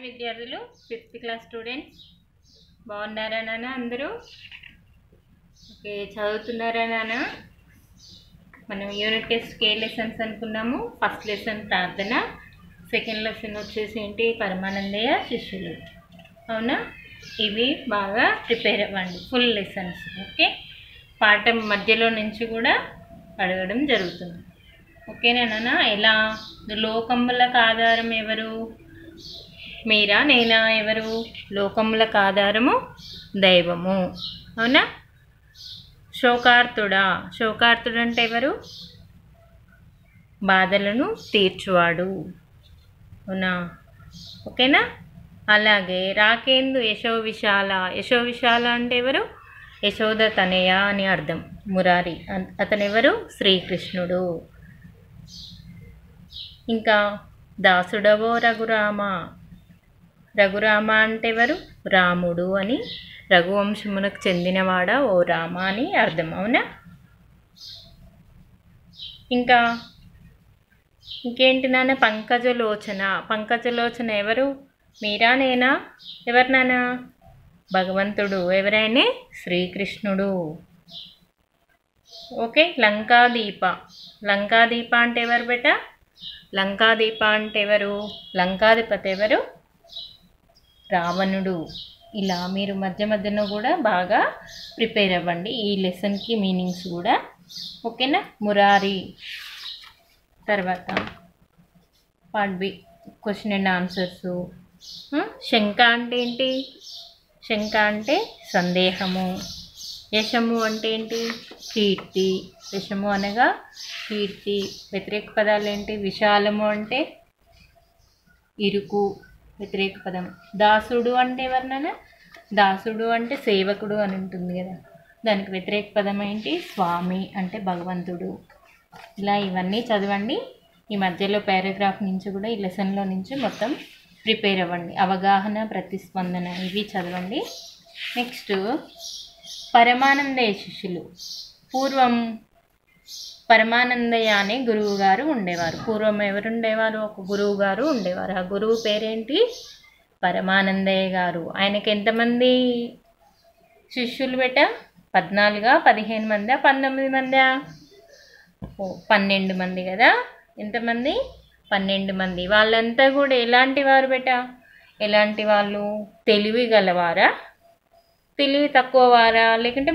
విద్యార్థులు 5th class students బాగున్నారా నాన్న అందరూ? ఓకే, చదువుతున్నారా నాన్న? మనం యూనిట్ టెస్ట్ ఏ లెసన్స్ అనుకున్నాము? ఫస్ట్ లెసన్ ప్రార్థన, సెకండ్ లెసన్ వచ్చేసి ఏంటి? పరమానందయ్య శిష్యులు. అవునా? ఇవి బాగా ప్రిపేర్ అవ్వండి, ఫుల్ లెసన్స్. ఓకే, పాఠం మధ్యలో నుంచి కూడా అడగడం జరుగుతుంది. ఓకేనా నాన్న? ఎలా? లోకములకు ఆధారం ఎవరు? మీరా నేనా? ఎవరు? లోకములకు ఆధారము దైవము. అవునా? శోకార్తుడా? శోకార్తుడు అంటే ఎవరు? బాధలను తీర్చువాడు. అవునా? ఓకేనా? అలాగే రాకేందు యశో విశాల. యశో విశాల అంటే ఎవరు? యశోద తనయ అని అర్థం. మురారి అతను ఎవరు? శ్రీకృష్ణుడు. ఇంకా దాసుడవో రఘురామ. రఘురామ అంటే ఎవరు? రాముడు అని. రఘువంశమునకు చెందినవాడా ఓ రామ అని అర్థం. అవునా? ఇంకా ఇంకేంటి నాన్న? పంకజలోచన. పంకజలోచన ఎవరు? మీరా నేనా? ఎవరు నాన్న? భగవంతుడు. ఎవరైనా? శ్రీకృష్ణుడు. ఓకే. లంకాదీప. లంకాదీప అంటే ఎవరు బేట? లంకాదీప అంటే ఎవరు? లంకాధిపతి ఎవరు? రావణుడు. ఇలా మీరు మధ్య మధ్యలో కూడా బాగా ప్రిపేర్ అవ్వండి, ఈ లెసన్కి మీనింగ్స్ కూడా. ఓకేనా? మురారి. తర్వాత part B question and answers. శంక అంటే ఏంటి? శంక అంటే సందేహము. యశము అంటే ఏంటి? కీర్తి. యశము అనగా కీర్తి. వ్యతిరేక పదాలు ఏంటి? విశాలము అంటే ఇరుకు, వ్యతిరేక పదం. దాసుడు అంటే ఎవరినైనా? దాసుడు అంటే సేవకుడు అని ఉంటుంది కదా, దానికి వ్యతిరేక పదం ఏంటి? స్వామి అంటే భగవంతుడు. ఇలా ఇవన్నీ చదవండి. ఈ మధ్యలో పారాగ్రాఫ్ నుంచి కూడా ఈ లెసన్లో నుంచి మొత్తం ప్రిపేర్ అవ్వండి. అవగాహన, ప్రతిస్పందన ఇవి చదవండి. నెక్స్ట్ పరమానందయ్య శిష్యులు. పూర్వం పరమానందయ్య అనే గురువు గారు ఉండేవారు. పూర్వం ఎవరు ఉండేవారు? ఒక గురువు గారు ఉండేవారు. ఆ గురువు పేరేంటి? పరమానందయ్య గారు. ఆయనకి ఎంతమంది శిష్యులు బెట? 14, 15 మందా, 19 మందా? 12 మంది కదా. ఎంతమంది? 12 మంది. వాళ్ళంతా కూడా ఎలాంటి వారు బెట? ఎలాంటి వాళ్ళు? తెలివి గలవారా? తెలివి తక్కువ వారా? లేకుంటే